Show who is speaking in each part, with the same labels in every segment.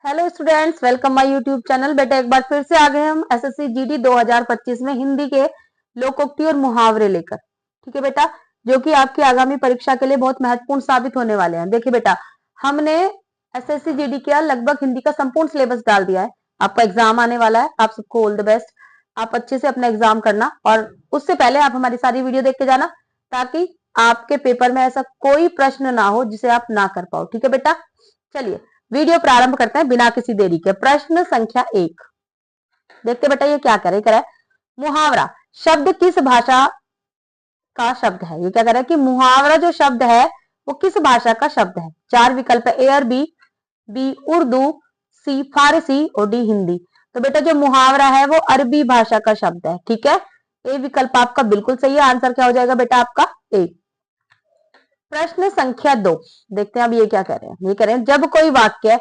Speaker 1: Hello students, welcome my YouTube channel. बेटा एक बार फिर से आ गए हम एसएससी जीडी 2025 में हिंदी के लोकोक्ति और मुहावरे लेकर। ठीक है बेटा, जो कि आपकी आगामी परीक्षा के लिए बहुत महत्वपूर्ण साबित होने वाले हैं। देखिए बेटा, हमने एसएससी जीडी का लगभग हिंदी का संपूर्ण सिलेबस डाल दिया है। आपका एग्जाम आने वाला है, आप सबको ऑल द बेस्ट। आप अच्छे से अपना एग्जाम करना और उससे पहले आप हमारी सारी वीडियो देख के जाना, ताकि आपके पेपर में ऐसा कोई प्रश्न ना हो जिसे आप ना कर पाओ। ठीक है बेटा, चलिए वीडियो प्रारंभ करते हैं बिना किसी देरी के। प्रश्न संख्या 1 देखते बेटा, ये क्या करे मुहावरा शब्द किस भाषा का शब्द है। ये क्या करे कि मुहावरा जो शब्द है वो किस भाषा का शब्द है। चार विकल्प है, ए अरबी, बी उर्दू, सी फारसी और डी हिंदी। तो बेटा जो मुहावरा है वो अरबी भाषा का शब्द है। ठीक है, ए विकल्प आपका बिल्कुल सही है। आंसर क्या हो जाएगा बेटा आपका ए। प्रश्न संख्या 2 देखते हैं अब ये क्या कह रहे हैं। ये कह रहे हैं जब कोई वाक्य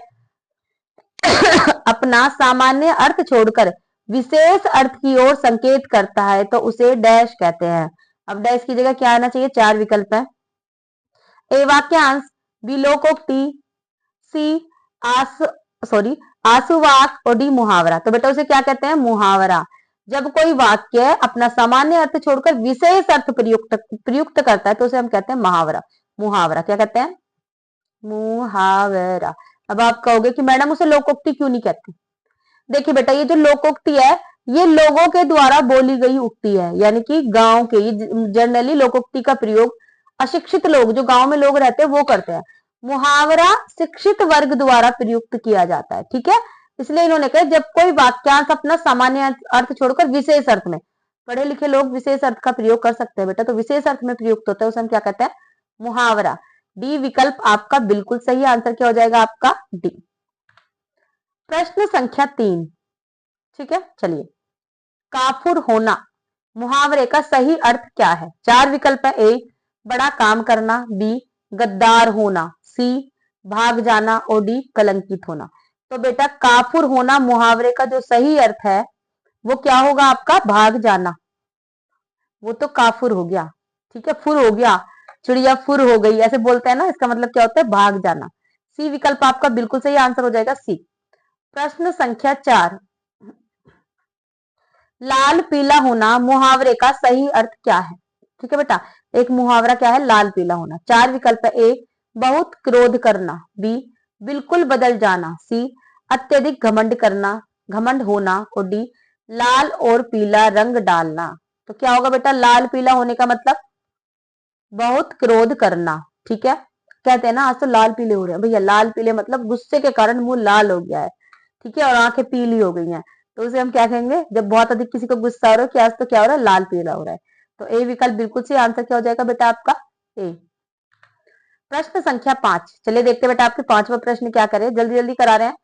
Speaker 1: अपना सामान्य अर्थ छोड़कर विशेष अर्थ की ओर संकेत करता है तो उसे डैश कहते हैं। अब डैश की जगह क्या आना चाहिए। चार विकल्प है, ए वाक्यांश, बी लोकोक्ति, सी आस आसुवाक और डी मुहावरा। तो बेटा उसे क्या कहते हैं, मुहावरा। जब कोई वाक्य अपना सामान्य अर्थ छोड़कर विशेष अर्थ प्रयुक्त करता है तो उसे हम कहते हैं मुहावरा। मुहावरा क्या कहते हैं, मुहावरा। अब आप कहोगे कि मैडम उसे लोकोक्ति क्यों नहीं कहते। देखिए बेटा, ये जो लोकोक्ति है ये लोगों के द्वारा बोली गई उक्ति है, यानी कि गांव के। जनरली लोकोक्ति का प्रयोग अशिक्षित लोग, जो गांव में लोग रहते हैं वो करते हैं। मुहावरा शिक्षित वर्ग द्वारा प्रयुक्त किया जाता है। ठीक है, इसलिए इन्होंने कहा जब कोई वाक्यांश अपना सामान्य अर्थ छोड़कर विशेष अर्थ में, पढ़े लिखे लोग विशेष अर्थ का प्रयोग कर सकते हैं बेटा, तो विशेष अर्थ में प्रयुक्त होता है उसे हम क्या कहते हैं, मुहावरा। डी विकल्प आपका बिल्कुल सही। आंसर क्या हो जाएगा आपका डी। प्रश्न संख्या 3, ठीक है, चलिए। काफुर होना मुहावरे का सही अर्थ क्या है। चार विकल्प है, ए बड़ा काम करना, बी गद्दार होना, सी भाग जाना और डी कलंकित होना। तो बेटा काफुर होना मुहावरे का जो सही अर्थ है वो क्या होगा आपका, भाग जाना। वो तो काफुर हो गया, ठीक है, फुर हो गया, चिड़िया फुर हो गई, ऐसे बोलते हैं ना, इसका मतलब क्या होता है, भाग जाना। सी विकल्प आपका बिल्कुल सही आंसर हो जाएगा सी। प्रश्न संख्या 4, लाल पीला होना मुहावरे का सही अर्थ क्या है। ठीक है बेटा, एक मुहावरा क्या है, लाल पीला होना। चार विकल्प है, ए बहुत क्रोध करना, बी बिल्कुल बदल जाना, सी अत्यधिक घमंड करना, घमंड होना और डी लाल और पीला रंग डालना। तो क्या होगा बेटा, लाल पीला होने का मतलब बहुत क्रोध करना। ठीक है, कहते हैं ना आज तो लाल पीले हो रहे हैं भैया, लाल पीले मतलब गुस्से के कारण मुंह लाल हो गया है। ठीक है, और आंखें पीली हो गई हैं, तो उसे हम क्या कहेंगे, जब बहुत अधिक किसी को गुस्सा हो रहा है कि आज तो क्या हो रहा है, लाल पीला हो रहा है। तो ए विकल्प बिल्कुल सही। आंसर क्या हो जाएगा बेटा आपका ए। प्रश्न संख्या 5, चलिए देखते बेटा आपके पांचवा प्रश्न क्या करे, जल्दी जल्दी करा रहे हैं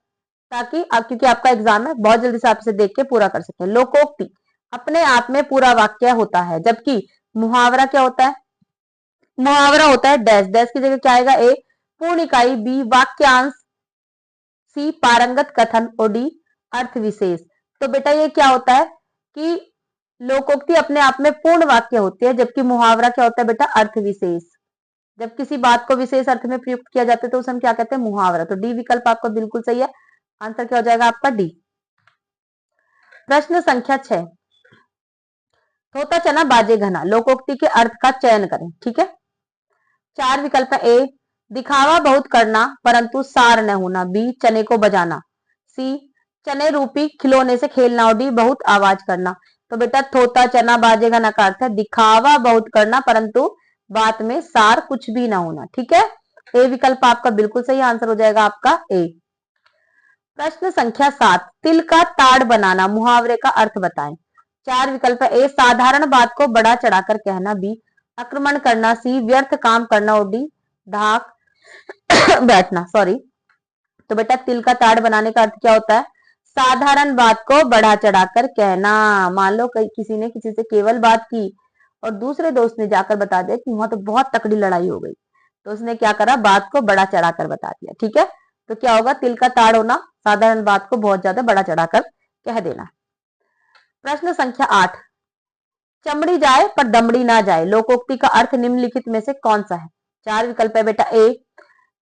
Speaker 1: ताकि आप, क्योंकि आपका एग्जाम है, बहुत जल्दी से आप इसे देख के पूरा कर सकते हैं। लोकोक्ति अपने आप में पूरा वाक्य होता है, जबकि मुहावरा क्या होता है, मुहावरा होता है डैश। डैश की जगह क्या आएगा, ए पूर्ण इकाई, बी वाक्यांश, सी पारंगत कथन और डी अर्थ विशेष। तो बेटा ये क्या होता है कि लोकोक्ति अपने आप में पूर्ण वाक्य होती है, जबकि मुहावरा क्या होता है बेटा, अर्थ विशेष। जब किसी बात को विशेष अर्थ में प्रयुक्त किया जाता है तो उसे हम क्या कहते हैं, मुहावरा। तो डी विकल्प आपका बिल्कुल सही है। आंसर क्या हो जाएगा आपका डी। प्रश्न संख्या 6, थोता चना बाजे घना लोकोक्ति के अर्थ का चयन करें। ठीक है, चार विकल्प है, ए दिखावा बहुत करना परंतु सार न होना, बी चने को बजाना, सी चने रूपी खिलौने से खेलना और डी बहुत आवाज करना। तो बेटा थोता चना बाजे घना का अर्थ है दिखावा बहुत करना परंतु बात में सार कुछ भी ना होना। ठीक है, ए विकल्प आपका बिल्कुल सही। आंसर हो जाएगा आपका ए। प्रश्न संख्या 7, तिल का ताड़ बनाना मुहावरे का अर्थ बताएं। चार विकल्प है, ए साधारण बात को बड़ा चढ़ाकर कहना, बी आक्रमण करना, सी व्यर्थ काम करना और डी ढाक बैठना। सॉरी, तो बेटा तिल का ताड़ बनाने का अर्थ क्या होता है, साधारण बात को बढ़ा चढ़ाकर कहना। मान लो किसी ने किसी से केवल बात की और दूसरे दोस्त ने जाकर बता दिया कि वहां तो बहुत तकड़ी लड़ाई हो गई, तो उसने क्या करा, बात को बढ़ा चढ़ाकर बता दिया। ठीक है, तो क्या होगा, तिल का ताड़ होना, साधारण बात को बहुत ज्यादा बढ़ा चढ़ाकर कह देना। प्रश्न संख्या 8, चमड़ी जाए पर दमड़ी ना जाए लोकोक्ति का अर्थ निम्नलिखित में से कौन सा है। चार विकल्प है बेटा, ए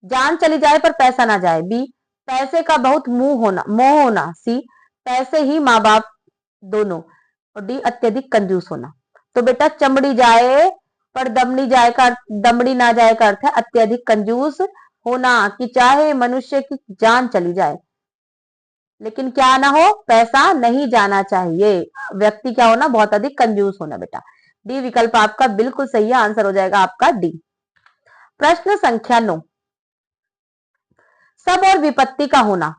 Speaker 1: जान चली जाए पर पैसा ना जाए, बी पैसे का बहुत मोह होना, सी पैसे ही माँ बाप दोनों, और डी अत्यधिक कंजूस होना। तो बेटा चमड़ी जाए पर दमड़ी ना जाए का अर्थ है अत्यधिक कंजूस होना, कि चाहे मनुष्य की जान चली जाए लेकिन क्या ना हो, पैसा नहीं जाना चाहिए। व्यक्ति क्या होना, बहुत अधिक कंजूस होना बेटा। डी विकल्प आपका बिल्कुल सही है, आंसर हो जाएगा आपका डी। प्रश्न संख्या 9, सब और विपत्ति का होना,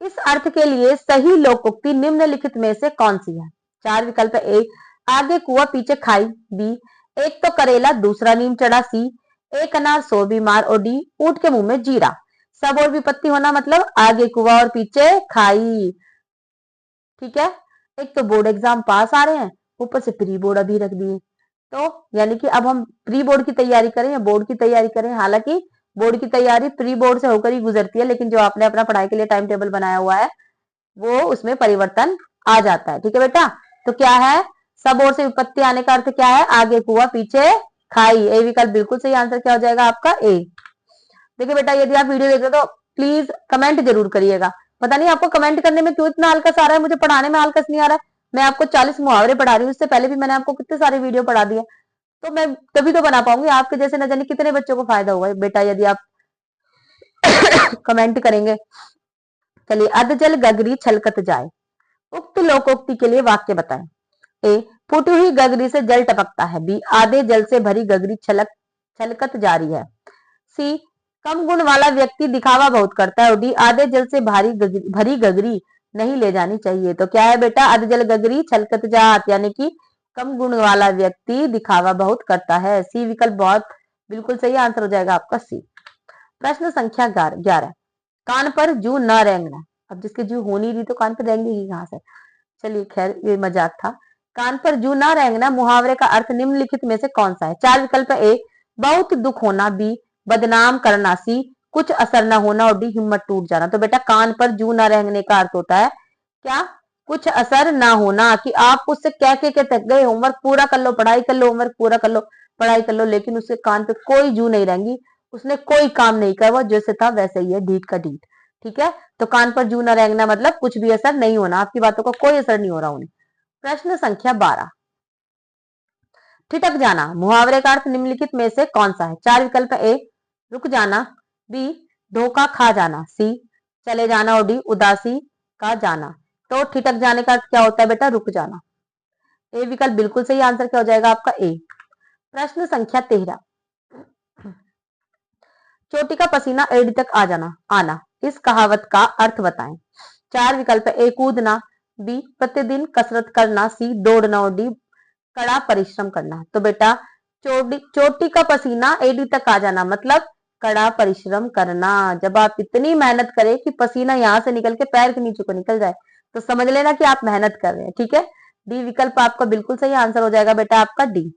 Speaker 1: इस अर्थ के लिए सही लोकोक्ति निम्नलिखित में से कौन सी है? चार विकल्प है। ए, आगे कुआं पीछे खाई। बी, एक तो करेला दूसरा नीम चढ़ा। सी, एक अनार 100 बीमार। और डी, ऊंट के मुंह में जीरा। सब और विपत्ति होना मतलब आगे कुआं और पीछे खाई। ठीक है, एक तो बोर्ड एग्जाम पास आ रहे हैं, ऊपर से प्री बोर्ड अभी रख दिए, तो यानी कि अब हम प्री बोर्ड की तैयारी करें या बोर्ड की तैयारी करें। हालांकि बोर्ड की तैयारी प्री बोर्ड से होकर ही गुजरती है, लेकिन जो आपने अपना पढ़ाई के लिए टाइम टेबल बनाया हुआ है वो उसमें परिवर्तन आ जाता है। ठीक है बेटा, तो क्या है, सब ओर से विपत्ति आने का अर्थ क्या है, आगे कुआं पीछे खाई। ए विकल्प बिल्कुल सही, आंसर क्या हो जाएगा आपका ए। देखिए बेटा, यदि आप वीडियो देख रहे हो तो प्लीज कमेंट जरूर करिएगा। पता नहीं आपको कमेंट करने में क्यों इतना आलकस आ रहा है, मुझे पढ़ाने में आलकस नहीं आ रहा है। मैं आपको 40 मुहावरे पढ़ा रही हूँ, इससे पहले भी मैंने आपको कितने सारे वीडियो पढ़ा दिए, तो मैं तभी तो बना पाऊंगी। आपके जैसे न जाने कितने बच्चों को फायदा होगा बेटा यदि आप कमेंट करेंगे। चलिए, अधजल गगरी छलकत जाए, उक्त लोकोक्ति के लिए वाक्य बताएं। ए, फूटी हुई गगरी से जल टपकता है। बी, आधे जल से भरी गगरी छलकत जा रही है। सी, कम गुण वाला व्यक्ति दिखावा बहुत करता है। और डी, आधे जल से भरी गगरी नहीं ले जानी चाहिए। तो क्या है बेटा, आधे जल गगरी छलकत जात, यानी कि कम गुण वाला व्यक्ति दिखावा बहुत करता है। सी विकल्प बहुत बिल्कुल सही, आंसर हो जाएगा आपका सी। प्रश्न संख्या 11, कान पर जू न रेंगना। अब जिसके जू हो नहीं रही तो कान पर रेंगेगी कहां से। चलिए खैर, ये मजाक था। कान पर जू ना रेंगना मुहावरे का अर्थ निम्नलिखित में से कौन सा है? चार विकल्प है। ए, बहुत दुख होना। बी, बदनाम करना। सी, कुछ असर न होना। और डी, हिम्मत टूट जाना। तो बेटा कान पर जू ना रेंगने का अर्थ होता है क्या, कुछ असर ना होना, कि आप उससे कह के थक गए, होमवर्क पूरा कर लो, पढ़ाई कर लो, होमवर्क पूरा कर लो, पढ़ाई कर लो, लेकिन उसके कान पे कोई जू नहीं रहेंगी, उसने कोई काम नहीं करा, वो जैसे था वैसे ही है, ढीठ का ढीठ। ठीक है, तो कान पर जू न रेंगना मतलब कुछ भी असर नहीं होना, आपकी बातों का कोई असर नहीं हो रहा उन्हें। प्रश्न संख्या 12, ठिठक जाना मुहावरे का अर्थ निम्नलिखित में से कौन सा है? चार विकल्प। ए, रुक जाना। बी, धोखा खा जाना। सी, चले जाना। और डी, उदासी का जाना। तो ठिठक जाने का अर्थ क्या होता है बेटा, रुक जाना। ए विकल्प बिल्कुल सही, आंसर क्या हो जाएगा आपका ए। प्रश्न संख्या 13, चोटी का पसीना एड़ी तक आ जाना आना, इस कहावत का अर्थ बताएं। चार विकल्प। ए, कूदना। बी, प्रतिदिन कसरत करना। सी, दौड़ना। और डी, कड़ा परिश्रम करना। तो बेटा चोटी का पसीना एड़ी तक आ जाना मतलब कड़ा परिश्रम करना। जब आप इतनी मेहनत करें कि पसीना यहां से निकल के पैर के नीचे को निकल जाए, तो समझ लेना कि आप मेहनत कर रहे हैं। ठीक है, डी विकल्प आपका बिल्कुल सही, आंसर हो जाएगा बेटा आपका डी।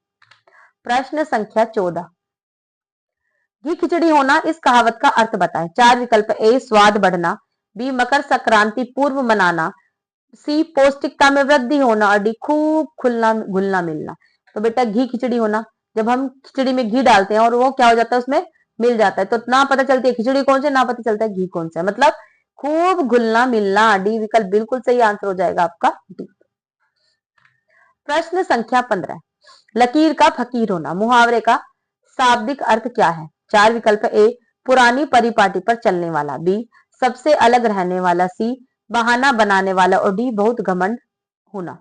Speaker 1: प्रश्न संख्या 14, घी खिचड़ी होना, इस कहावत का अर्थ बताएं। चार विकल्प। ए, स्वाद बढ़ना। बी, मकर संक्रांति पूर्व मनाना। सी, पौष्टिकता में वृद्धि होना। और डी, खूब खुलना घुलना मिलना। तो बेटा घी खिचड़ी होना, जब हम खिचड़ी में घी डालते हैं और वो क्या हो जाता है, उसमें मिल जाता है, तो ना पता चलती है खिचड़ी कौन सी, ना पता चलता है घी कौन सा है, मतलब खूब घुलना मिलना। डी विकल्प बिल्कुल सही, आंसर हो जाएगा आपका डी। प्रश्न संख्या 15, लकीर का फकीर होना मुहावरे का शाब्दिक अर्थ क्या है? चार विकल्प। ए, पुरानी परिपाटी पर चलने वाला। बी, सबसे अलग रहने वाला। सी, बहाना बनाने वाला। और डी, बहुत घमंड होना।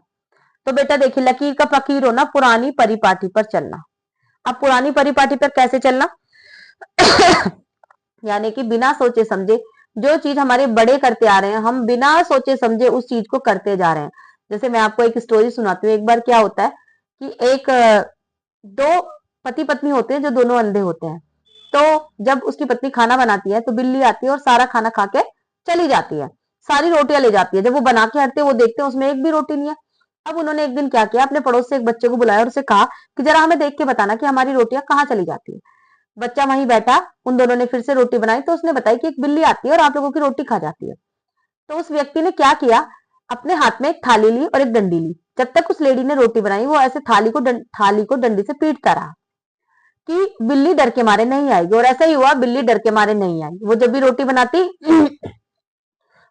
Speaker 1: तो बेटा देखिए, लकीर का फकीर होना, पुरानी परिपाटी पर चलना। अब पुरानी परिपाटी पर कैसे चलना यानी कि बिना सोचे समझे जो चीज हमारे बड़े करते आ रहे हैं, हम बिना सोचे समझे उस चीज को करते जा रहे हैं। जैसे मैं आपको एक स्टोरी सुनाती हूँ। एक बार क्या होता है कि दो पति पत्नी होते हैं जो दोनों अंधे होते हैं। तो जब उसकी पत्नी खाना बनाती है तो बिल्ली आती है और सारा खाना खा के चली जाती है, सारी रोटियां ले जाती है। जब वो बना के हटते वो देखते हैं उसमें एक भी रोटी नहीं है। अब उन्होंने एक दिन क्या किया, अपने पड़ोस से एक बच्चे को बुलाया और उसे कहा कि जरा हमें देख के बताना कि हमारी रोटियां कहाँ चली जाती है। बच्चा वहीं बैठा, उन दोनों ने फिर से रोटी बनाई तो उसने बताई कि एक बिल्ली आती है और आप लोगों की रोटी खा जाती है। तो उस व्यक्ति ने क्या किया, अपने हाथ में एक थाली ली और एक डंडी ली। जब तक उस लेडी ने रोटी बनाई वो ऐसे थाली को डंडी से पीटता रहा कि बिल्ली डर के मारे नहीं आएगी, और ऐसा ही हुआ, बिल्ली डर के मारे नहीं आई। वो जब भी रोटी बनाती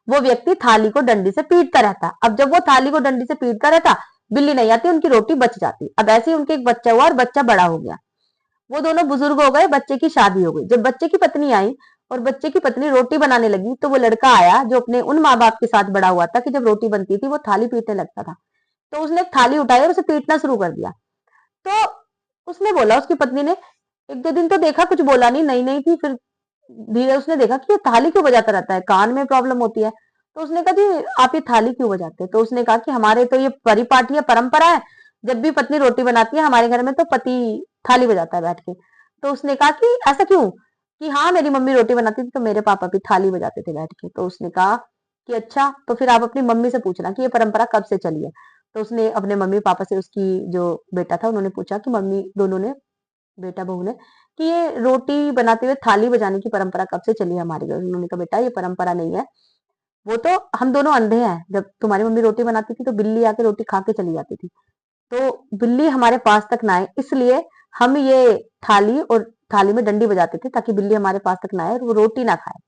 Speaker 1: वो व्यक्ति थाली को डंडी से पीटता रहता। अब जब वो थाली को डंडी से पीटता रहता, बिल्ली नहीं आती, उनकी रोटी बच जाती। अब ऐसे ही उनके एक बच्चा हुआ और बच्चा बड़ा हो गया, वो दोनों बुजुर्ग हो गए, बच्चे की शादी हो गई। जब बच्चे की पत्नी आई और बच्चे की पत्नी रोटी बनाने लगी, तो वो लड़का आया जो अपने उन माँ बाप के साथ बड़ा हुआ था कि जब रोटी बनती थी वो थाली पीटने लगता था। तो उसने एक थाली उठाई और उसे पीटना शुरू कर दिया। तो उसने बोला, उसकी पत्नी ने, एक दो दिन तो देखा, कुछ बोला नहीं, नई नई थी, फिर धीरे उसने देखा कि ये थाली क्यों बजाता रहता है, कान में प्रॉब्लम होती है। तो उसने कहा, जी आप ये थाली क्यों बजाते हैं? तो उसने कहा कि हमारे तो ये परिपाटी है, परंपरा है, जब भी पत्नी रोटी बनाती है हमारे घर में तो पति थाली बजाता है बैठ के। तो उसने कहा कि ऐसा क्यों? कि हाँ, मेरी मम्मी रोटी बनाती थी तो मेरे पापा भी थाली बजाते थे बैठ के। तो उसने कहा कि अच्छा, तो फिर आप अपनी मम्मी से पूछना कि ये परंपरा कब से चली है। तो उसने अपने मम्मी पापा से, उसकी जो बेटा था, उन्होंने पूछा कि मम्मी, दोनों ने, बेटा बहू ने, कि ये रोटी बनाते हुए थाली बजाने की परंपरा कब से चली है हमारे घर? उन्होंने कहा, बेटा ये परंपरा नहीं है, वो तो हम दोनों अंधे हैं, जब तुम्हारी मम्मी रोटी बनाती थी तो बिल्ली आके रोटी खा के चली जाती थी, तो बिल्ली हमारे पास तक ना आए, इसलिए हम ये थाली और थाली में डंडी बजाते थे ताकि बिल्ली हमारे पास तक ना आए और वो रोटी ना खाए।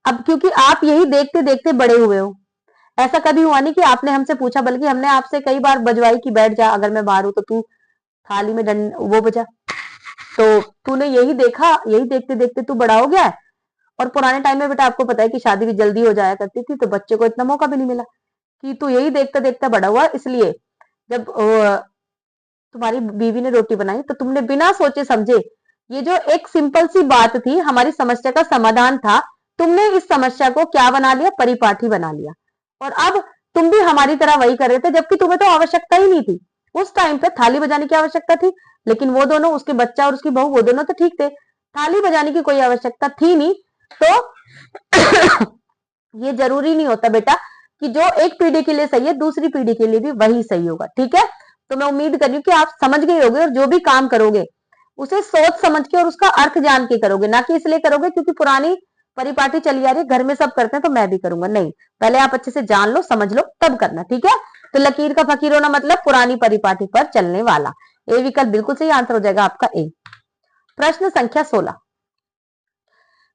Speaker 1: अब क्योंकि आप यही देखते देखते बड़े हुए हो, ऐसा कभी हुआ नहीं कि आपने हमसे पूछा, बल्कि हमने आपसे कई बार बजवाई कि बैठ जा, अगर मैं बाहर हूं तो तू थाली में डंड वो बजा। तो तूने यही देखा, यही देखते देखते तू बड़ा हो गया है। और पुराने टाइम में बेटा आपको पता है कि शादी भी जल्दी हो जाया करती थी, तो बच्चे को इतना मौका भी नहीं मिला, कि तू यही देखते देखते बड़ा हुआ। इसलिए जब तुम्हारी बीवी ने रोटी बनाई तो तुमने बिना सोचे समझे, ये जो एक सिंपल सी बात थी, हमारी समस्या का समाधान था, तुमने इस समस्या को क्या बना लिया? परिपाठी बना लिया। और अब तुम भी हमारी तरह वही कर रहे थे, जबकि तुम्हें तो आवश्यकता ही नहीं थी। उस टाइम पे थाली बजाने की आवश्यकता थी, लेकिन वो दोनों, उसके बच्चा और उसकी बहू, वो दोनों तो ठीक थे, थाली बजाने की कोई आवश्यकता थी नहीं। तो ये जरूरी नहीं होता बेटा कि जो एक पीढ़ी के लिए सही है दूसरी पीढ़ी के लिए भी वही सही होगा, ठीक है? तो मैं उम्मीद कर रही हूँ कि आप समझ गए होगे, और जो भी काम करोगे उसे सोच समझ के और उसका अर्थ जान के करोगे, ना कि इसलिए करोगे क्योंकि पुरानी परिपाटी चली आ रही है, घर में सब करते हैं तो मैं भी करूंगा। नहीं, पहले आप अच्छे से जान लो, समझ लो, तब करना, ठीक है? तो लकीर का फकीर होना मतलब पुरानी परिपाटी पर चलने वाला। ए विकल्प बिल्कुल सही आंसर हो जाएगा आपका ए। प्रश्न संख्या 16,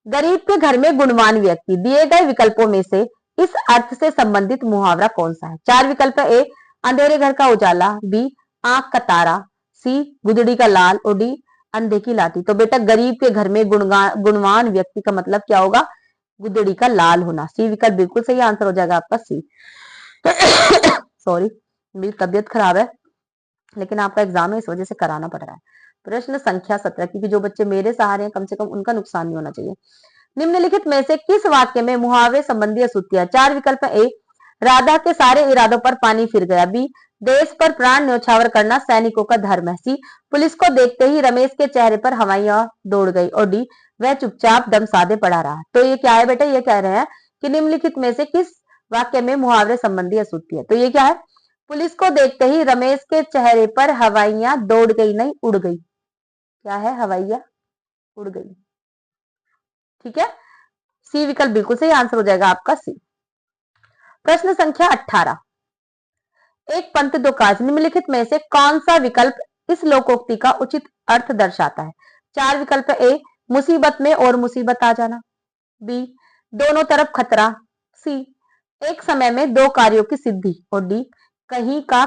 Speaker 1: गरीब के घर में गुणवान व्यक्ति, दिए गए विकल्पों में से इस अर्थ से संबंधित मुहावरा कौन सा है? चार विकल्प है, ए अंधेरे घर का उजाला, बी आंख का तारा, सी गुदड़ी का लाल, और डी अंधे की लाठी। तो बेटा गरीब के घर में गुणवान व्यक्ति का मतलब क्या होगा? गुदड़ी का लाल होना। सी विकल्प बिल्कुल सही आंसर हो जाएगा आपका सी। सॉरी, मेरी तबीयत खराब है, लेकिन आपका एग्जाम है इस वजह से कराना पड़ रहा है। प्रश्न संख्या 17, क्योंकि जो बच्चे मेरे सहारे हैं कम से कम उनका नुकसान नहीं होना चाहिए। निम्नलिखित में से किस वाक्य में मुहावरे संबंधी असूतियां? चार विकल्प है, ए राधा के सारे इरादों पर पानी फिर गया, बी देश पर प्राण न्यौछावर करना सैनिकों का धर्म है, सी पुलिस को देखते ही रमेश के चेहरे पर हवाइयां दौड़ गई, और डी वह चुपचाप दम साधे पड़ा रहा। तो ये क्या है बेटा? ये कह रहे हैं कि निम्नलिखित में से किस वाक्य में मुहावरे संबंधी असूती है? तो ये क्या है? पुलिस को देखते ही रमेश के चेहरे पर हवाइयां दौड़ गई, नहीं उड़ गई। क्या है? हवाइयां उड़ गई, ठीक है? सी विकल्प बिल्कुल सही आंसर हो जाएगा आपका सी। प्रश्न संख्या 18, एक पंथ दो काज, निम्नलिखित में से कौन सा विकल्प इस लोकोक्ति का उचित अर्थ दर्शाता है? चार विकल्प, ए मुसीबत में और मुसीबत आ जाना, बी दोनों तरफ खतरा, सी एक समय में दो कार्यों की सिद्धि, और डी कहीं का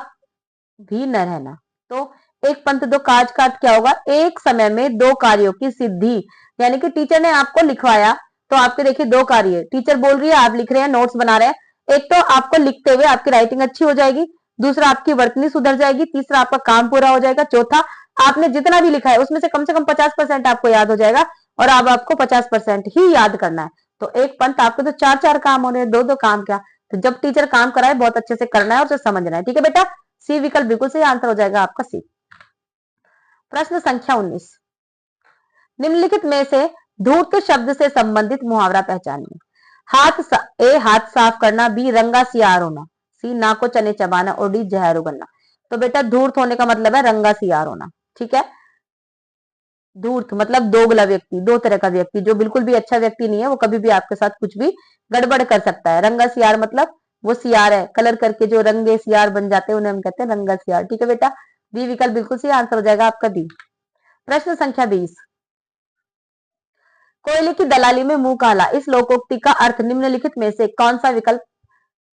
Speaker 1: भी न रहना। तो एक पंथ दो काज का अर्थ क्या होगा? एक समय में दो कार्यों की सिद्धि, यानी कि टीचर ने आपको लिखवाया तो आपके देखिए दो कार्य, टीचर बोल रही है, आप लिख रहे हैं, नोट्स बना रहे हैं। एक तो आपको लिखते हुए आपकी राइटिंग अच्छी हो जाएगी, दूसरा आपकी वर्तनी सुधर जाएगी, तीसरा आपका काम पूरा हो जाएगा, चौथा आपने जितना भी लिखा है उसमें से कम 50% आपको याद हो जाएगा, और अब आपको 50% ही याद करना है। तो एक पंथ आपको तो चार चार काम हो रहे हैं, दो दो काम क्या? तो जब टीचर काम कराए बहुत अच्छे से करना है और उसे समझना है, ठीक है बेटा? सी विकल्प बिल्कुल सही आंसर हो जाएगा आपका सी। प्रश्न संख्या 19, निम्नलिखित में से धूर्त शब्द से संबंधित मुहावरा पहचानिए। ए हाथ साफ करना, बी रंगा सियार होना, सी नाक को चने चबाना, और डी जहर उगलना। तो बेटा धूर्त होने का मतलब है रंगा सियार होना, ठीक है? धूर्त मतलब दोगला व्यक्ति, दो तरह का व्यक्ति, जो बिल्कुल भी अच्छा व्यक्ति नहीं है, वो कभी भी आपके साथ कुछ भी गड़बड़ कर सकता है। रंगा सियार मतलब वो सियार है, कलर करके जो रंगे सियार बन जाते हैं उन्हें हम कहते हैं रंगा सियार, ठीक है बेटा? बी विकल्प बिल्कुल सही आंसर हो जाएगा आपका डी। प्रश्न संख्या 20, कोयले की दलाली में मुंह काला, इस लोकोक्ति का अर्थ निम्नलिखित में से कौन सा विकल्प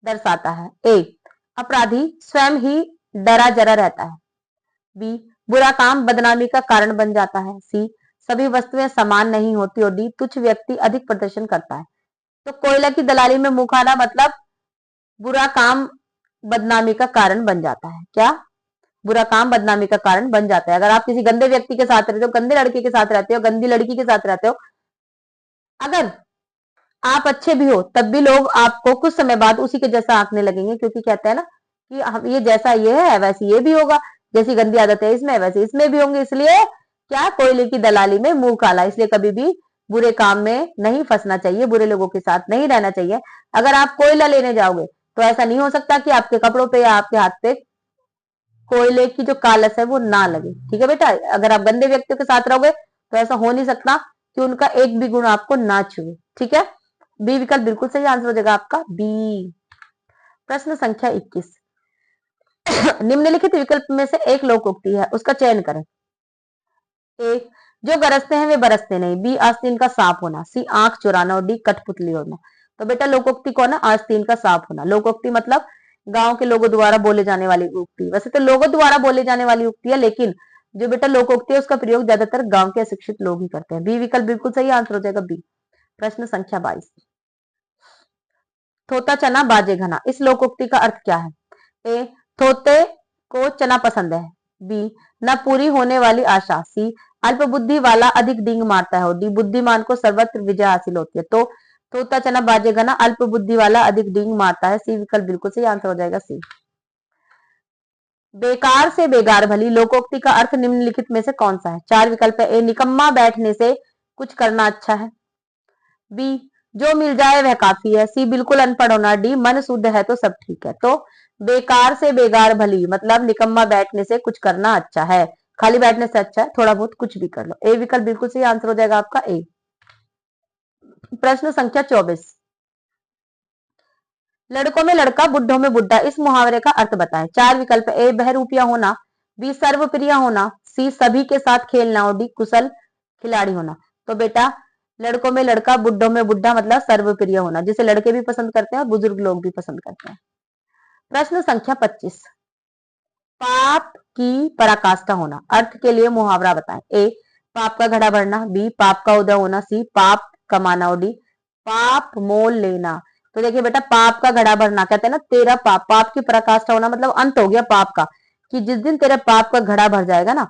Speaker 1: दर्शाता है? ए, अपराधी स्वयं ही डरा जरा रहता है। बी, बुरा काम बदनामी का कारण बन जाता है। सी, सभी वस्तुएं समान नहीं होती। और डी, तुच्छ व्यक्ति अधिक प्रदर्शन करता है। तो कोयला की दलाली में मुंह खाना मतलब बुरा काम बदनामी का कारण बन जाता है। क्या? बुरा काम बदनामी का कारण बन जाता है। अगर आप किसी गंदे व्यक्ति के साथ रहते हो, गंदे लड़के के साथ रहते हो, गंदी लड़की के साथ रहते हो, अगर आप अच्छे भी हो तब भी लोग आपको कुछ समय बाद उसी के जैसा आंकने लगेंगे, क्योंकि कहते हैं ना कि हम ये जैसा ये है वैसे ये भी होगा, जैसी गंदी आदत है इसमें वैसे इसमें भी होंगे। इसलिए क्या? कोयले की दलाली में मुंह काला। इसलिए कभी भी बुरे काम में नहीं फंसना चाहिए, बुरे लोगों के साथ नहीं रहना चाहिए। अगर आप कोयला लेने जाओगे तो ऐसा नहीं हो सकता कि आपके कपड़ों पे या आपके हाथ पे कोयले की जो कालस है वो ना लगे। ठीक है बेटा, अगर आप गंदे व्यक्तियों के साथ रहोगे तो ऐसा हो नहीं सकता कि उनका एक भी गुण आपको ना छुए। ठीक है, बी विकल्प बिल्कुल सही आंसर हो जाएगा आपका बी। प्रश्न संख्या 21, निम्नलिखित विकल्प में से एक लोकोक्ति है, उसका चयन करें। ए, जो गरजते हैं वे बरसते नहीं। बी, आस्तीन का सांप होना। सी, आंख चुराना। और डी, कठपुतली होना। तो बेटा लोकोक्ति कौन है? आस्तीन का सांप होना। लोकोक्ति मतलब गांव के लोगों द्वारा बोले जाने वाली उक्ति। वैसे तो लोगों द्वारा बोले जाने वाली उक्ति है, लेकिन जो बेटा लोकोक्ति है उसका प्रयोग ज्यादातर गांव के अशिक्षित लोग ही करते हैं। बी विकल्प बिल्कुल सही आंसर हो जाएगा बी। प्रश्न संख्या 22, थोता चना बाजे घना, इस लोकोक्ति का अर्थ क्या है? ए, थोते को चना पसंद है। बी, न पूरी होने वाली आशा। सी, अल्प बुद्धि वाला अधिक डींग मारता है। और डी, बुद्धिमान को सर्वत्र विजय हासिल होती है। तो तोता चना बाजेगा ना, अल्प बुद्धि वाला अधिक डींग मारता है। सी विकल्प बिल्कुल सही आंसर हो जाएगा सी। बेकार से बेगार भली, लोकोक्ति का अर्थ निम्नलिखित में से कौन सा है? चार विकल्प है। ए, निकम्मा बैठने से कुछ करना अच्छा है। बी, जो मिल जाए वह काफी है। सी, बिल्कुल अनपढ़ होना। डी, मन शुद्ध है तो सब ठीक है। तो बेकार से बेगार भली मतलब निकम्मा बैठने से कुछ करना अच्छा है, खाली बैठने से अच्छा है थोड़ा बहुत कुछ भी कर लो। ए विकल्प बिल्कुल सही आंसर हो जाएगा आपका ए। प्रश्न संख्या 24, लड़कों में लड़का बुड्ढों में बुड्ढा, इस मुहावरे का अर्थ बताएं। चार विकल्प। ए, बहरूपिया होना। बी, सर्वप्रिय होना। सी, सभी के साथ खेलना। और डी, कुशल खिलाड़ी होना। तो बेटा लड़कों में लड़का बुड्ढों में बुड्ढा मतलब सर्वप्रिय होना, जिसे लड़के भी पसंद करते हैं और बुजुर्ग लोग भी पसंद करते हैं। प्रश्न संख्या 25, पाप की पराकाष्ठा होना, अर्थ के लिए मुहावरा बताएं। ए, पाप का घड़ा भरना। बी, पाप का उदय होना। सी, पाप कमाना। और डी, पाप मोल लेना। तो देखिए बेटा पाप का घड़ा भरना कहते हैं ना तेरा पाप, पाप की पराकाष्ठा होना मतलब अंत हो गया पाप का, कि जिस दिन तेरे पाप का घड़ा भर जाएगा ना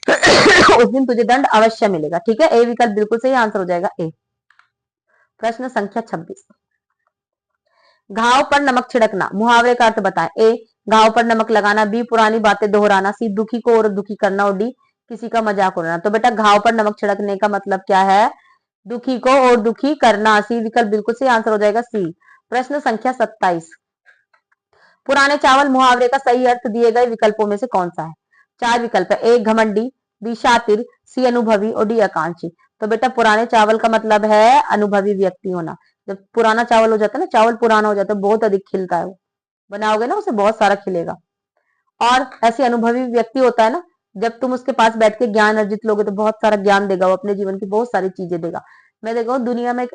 Speaker 1: उस दिन तुझे दंड अवश्य मिलेगा। ठीक है, ए विकल्प बिल्कुल सही आंसर हो जाएगा ए। प्रश्न संख्या 26, घाव पर नमक छिड़कना, मुहावरे का अर्थ बताएं। ए, घाव पर नमक लगाना। बी, पुरानी बातें दोहराना। सी, दुखी को और दुखी करना। और डी, किसी का मजाक उड़ाना। तो बेटा घाव पर नमक छिड़कने का मतलब क्या है? दुखी को और दुखी करना। सी विकल्प बिल्कुल सही आंसर हो जाएगा सी। प्रश्न संख्या 27, पुराने चावल मुहावरे का सही अर्थ दिए गए विकल्पों में से कौन सा है? चार विकल्प है। ए, घमंडी। बी, शातिर। सी, अनुभवी। और डी, आकांक्षी। तो बेटा पुराने चावल का मतलब है अनुभवी व्यक्ति होना। जब पुराना चावल हो जाता है ना, चावल पुराना हो जाता है, बहुत अधिक खिलता है, वो बनाओगे ना उसे बहुत सारा खिलेगा। और ऐसे अनुभवी व्यक्ति होता है ना, जब तुम उसके पास बैठ के ज्ञान अर्जित लोगे तो बहुत सारा ज्ञान देगा, वो अपने जीवन की बहुत सारी चीजें देगा। मैं देखा दुनिया में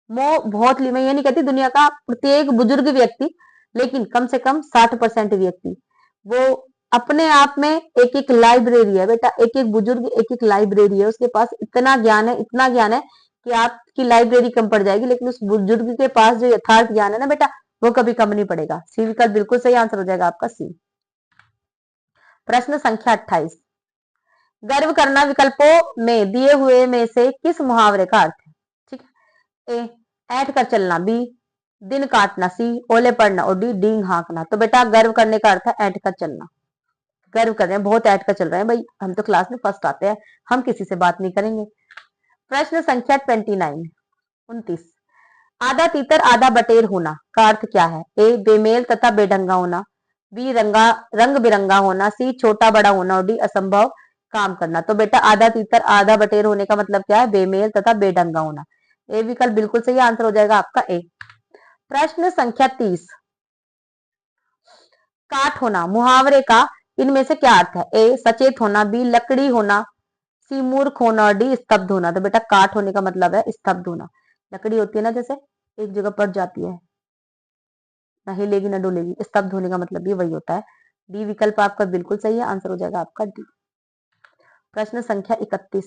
Speaker 1: मैं ये नहीं कहती दुनिया का प्रत्येक बुजुर्ग व्यक्ति, लेकिन कम से कम 60% व्यक्ति वो अपने आप में एक एक लाइब्रेरी है बेटा, एक एक बुजुर्ग एक एक लाइब्रेरी है, उसके पास इतना ज्ञान है, इतना ज्ञान है कि आपकी लाइब्रेरी कम पड़ जाएगी, लेकिन उस बुजुर्ग के पास जो यथार्थ ज्ञान है ना बेटा, वो कभी कम नहीं पड़ेगा। सी विकल्प बिल्कुल सही आंसर हो जाएगा आपका सी। प्रश्न संख्या 28, गर्व करना विकल्पों में दिए हुए में से किस मुहावरे का अर्थ है? ठीक है, ए, ऐठ कर चलना। बी, दिन काटना। सी, ओले पड़ना। और डी, डींग हाँकना। तो बेटा गर्व करने का अर्थ है ऐठ कर चलना, गर्व कर रहे हैं, बहुत ऐठ कर चल रहे हैं भाई, हम तो क्लास में फर्स्ट आते हैं, हम किसी से बात नहीं करेंगे। प्रश्न संख्या 29, आधा तीतर आधा बटेर होना का अर्थ क्या है? ए, बेमेल तथा बेढंगा होना। बी, रंग बिरंगा होना। सी, छोटा बड़ा होना। और डी, असंभव काम करना। तो बेटा आधा तीतर आधा बटेर होने का मतलब क्या है? बेमेल तथा बेढंगा होना। ए विकल्प बिल्कुल सही आंसर हो जाएगा आपका ए। प्रश्न संख्या 30, काठ होना मुहावरे का इनमें से क्या अर्थ है? ए, सचेत होना। बी, लकड़ी होना। सी मूर्ख होना और डी स्तब्ध होना। तो बेटा काठ होने का मतलब है स्तब्ध होना। लकड़ी होती है ना जैसे एक जगह पर जाती है, ना हिलेगी ना डोलेगी, स्तब्ध होने का मतलब भी वही होता है। डी विकल्प आपका बिल्कुल सही है, आंसर हो जाएगा आपका डी। प्रश्न संख्या 31,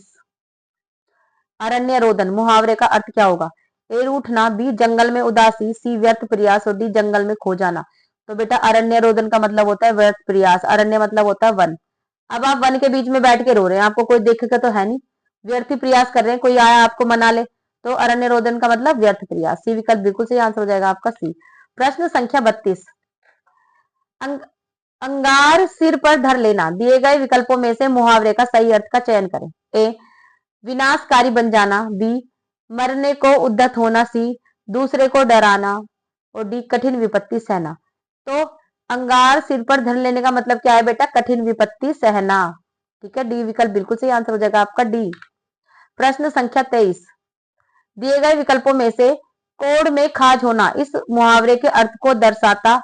Speaker 1: अरण्य रोदन मुहावरे का अर्थ क्या होगा? ए रूठना, बी जंगल में उदासी, सी व्यर्थ प्रयास और डी जंगल में खो जाना। तो बेटा अरण्य रोदन का मतलब होता है व्यर्थ प्रयास, अरण्य मतलब होता है वन। अब आप वन के बीच में बैठ के रो रहे हैं, आपको कोई देखेगा तो है नहीं, व्यर्थ प्रयास कर रहे हैं, कोई आया आपको मना ले, तो अरण्य रोदन का मतलब व्यर्थ प्रयास। सी विकल्प बिल्कुल सही, आंसर हो जाएगा आपका सी। प्रश्न संख्या 32, अंगार सिर पर धर लेना, दिए गए विकल्पों में से मुहावरे का सही अर्थ का चयन करें। ए विनाशकारी बन जाना, बी मरने को उद्यत होना, सी दूसरे को डराना और डी कठिन विपत्ति सहना। तो अंगार सिर पर धर लेने का मतलब क्या है बेटा? कठिन विपत्ति सहना। ठीक है, डी विकल्प बिल्कुल सही, आंसर हो जाएगा आपका डी। प्रश्न संख्या 23, दिए गए विकल्पों में से कोड़ में खाज होना इस मुहावरे के अर्थ को दर्शाता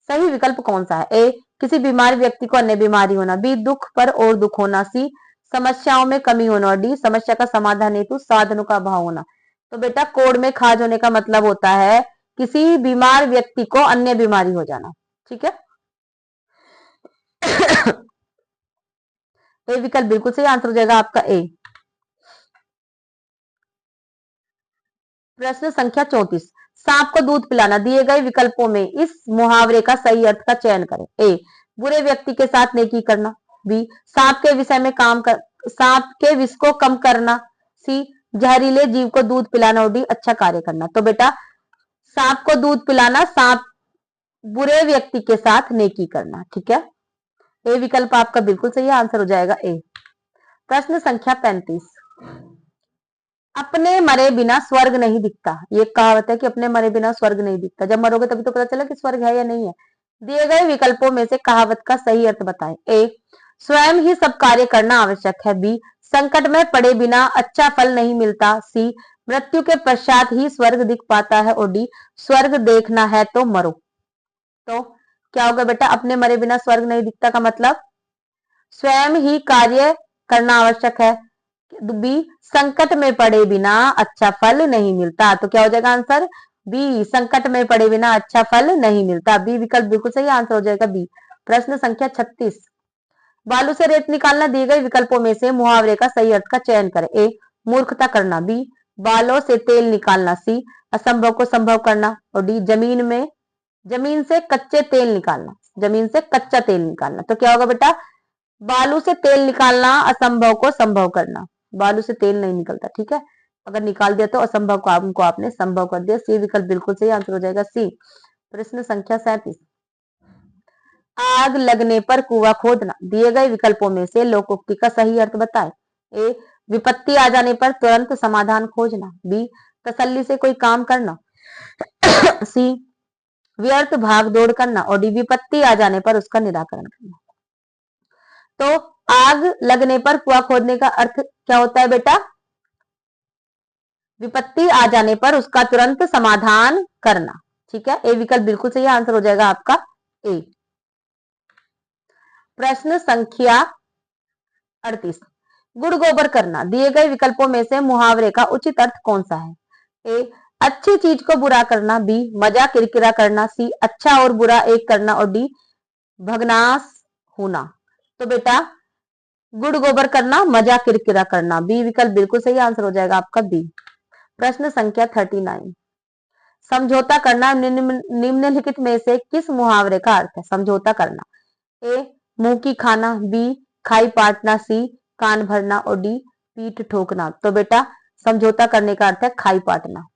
Speaker 1: सही विकल्प कौन सा है? ए किसी बीमार व्यक्ति को अन्य बीमारी होना, बी दुख पर और दुख होना, सी समस्याओं में कमी होना और डी समस्या का समाधान हेतु साधनों का अभाव होना। तो बेटा कोड़ में खाज होने का मतलब होता है किसी बीमार व्यक्ति को अन्य बीमारी हो जाना। ठीक है, ए विकल्प बिल्कुल सही, आंसर हो जाएगा आपका ए। प्रश्न संख्या 34, सांप को दूध पिलाना, दिए गए विकल्पों में इस मुहावरे का सही अर्थ का चयन करें। ए बुरे व्यक्ति के साथ नेकी करना, बी सांप के विषय में सांप के विष को कम करना, सी जहरीले जीव को दूध पिलाना और डी अच्छा कार्य करना। तो बेटा सांप को दूध पिलाना, सांप बुरे व्यक्ति के साथ नेकी करना। ठीक है, ए विकल्प आपका बिल्कुल सही है, आंसर हो जाएगा ए। प्रश्न संख्या 35, अपने मरे बिना स्वर्ग नहीं दिखता, ये कहावत है कि अपने मरे बिना स्वर्ग नहीं दिखता, जब मरोगे तभी तो पता चला कि स्वर्ग है या नहीं है। दिए गए विकल्पों में से कहावत का सही अर्थ बताएं। ए स्वयं ही सब कार्य करना आवश्यक है, बी संकट में पड़े बिना अच्छा फल नहीं मिलता, सी मृत्यु के पश्चात ही स्वर्ग दिख पाता है और डी स्वर्ग देखना है तो मरो। तो क्या होगा बेटा? अपने मरे बिना स्वर्ग नहीं दिखता का मतलब स्वयं ही कार्य करना आवश्यक है, बी संकट में पड़े बिना अच्छा फल नहीं मिलता। तो क्या हो जाएगा आंसर? बी संकट में पड़े बिना अच्छा फल नहीं मिलता। बी विकल्प बिल्कुल सही, आंसर हो जाएगा बी। प्रश्न संख्या 36, बालू से रेत निकालना, दिए गए विकल्पों में से मुहावरे का सही अर्थ का चयन करें। ए मूर्खता करना, बी बालों से तेल निकालना, सी असंभव को संभव करना और डी जमीन से कच्चे तेल निकालना, जमीन से कच्चा तेल निकालना। तो क्या होगा बेटा? बालू से तेल निकालना, असंभव को संभव करना। बालू से तेल नहीं निकलता, ठीक है, अगर निकाल दिया तो असंभव काम को आपने संभव कर दिया। सी विकल्प बिल्कुल सही, आंसर हो जाएगा सी। प्रश्न संख्या 37, आग लगने पर कुआं खोदना, दिए गए विकल्पों में से लोकोक्ति का सही अर्थ बताएं। ए विपत्ति आ जाने पर तुरंत समाधान खोजना, बी तसल्ली से कोई काम करना, सी व्यर्थ भाग दौड़ करना और डी विपत्ति आ जाने पर उसका निराकरण करना। तो आग लगने पर कुआं खोदने का अर्थ क्या होता है बेटा? विपत्ति आ जाने पर उसका तुरंत समाधान करना। ठीक है, ए विकल्प बिल्कुल सही, आंसर हो जाएगा आपका ए। प्रश्न संख्या 38, गुड़ गोबर करना, दिए गए विकल्पों में से मुहावरे का उचित अर्थ कौन सा है? ए अच्छी चीज को बुरा करना, बी मजा किरकिरा करना, सी अच्छा और बुरा एक करना और डी भगनाश होना। तो बेटा गुड़ गोबर करना, मजा किरकिरा करना, बी विकल्प बिल्कुल सही, आंसर हो जाएगा आपका बी। प्रश्न संख्या 39, समझौता करना निम्नलिखित में से किस मुहावरे का अर्थ है? समझौता करना, ए मुंह की खाना, बी खाई पाटना, सी कान भरना और डी पीठ ठोकना। तो बेटा समझौता करने का अर्थ है खाई पाटना।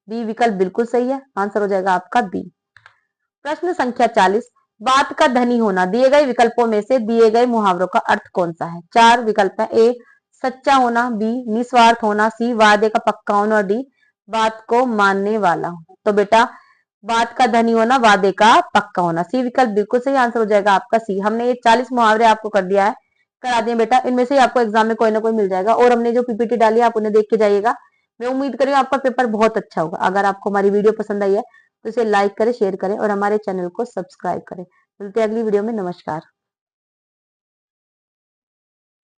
Speaker 1: बी विकल्प बिल्कुल सही है, आंसर हो जाएगा आपका बी। प्रश्न संख्या 40, बात का धनी होना, दिए गए विकल्पों में से दिए गए मुहावरों का अर्थ कौन सा है? चार विकल्प है। ए सच्चा होना, बी निस्वार्थ होना, सी वादे का पक्का होना और डी बात को मानने वाला होना। तो बेटा बात का धनी होना, वादे का पक्का होना, सी विकल्प बिल्कुल सही, आंसर हो जाएगा आपका सी। हमने ये 40 मुहावरे आपको करा दिए बेटा, इनमें से आपको एग्जाम में कोई ना कोई मिल जाएगा और हमने जो पीपीटी डाली है आप उन्हें देख के जाइएगा। मैं उम्मीद कर रही हूँ आपका पेपर बहुत अच्छा होगा। अगर आपको हमारी वीडियो पसंद आई है तो इसे लाइक करें, शेयर करें और हमारे चैनल को सब्सक्राइब करें। मिलते हैं अगली वीडियो में, नमस्कार।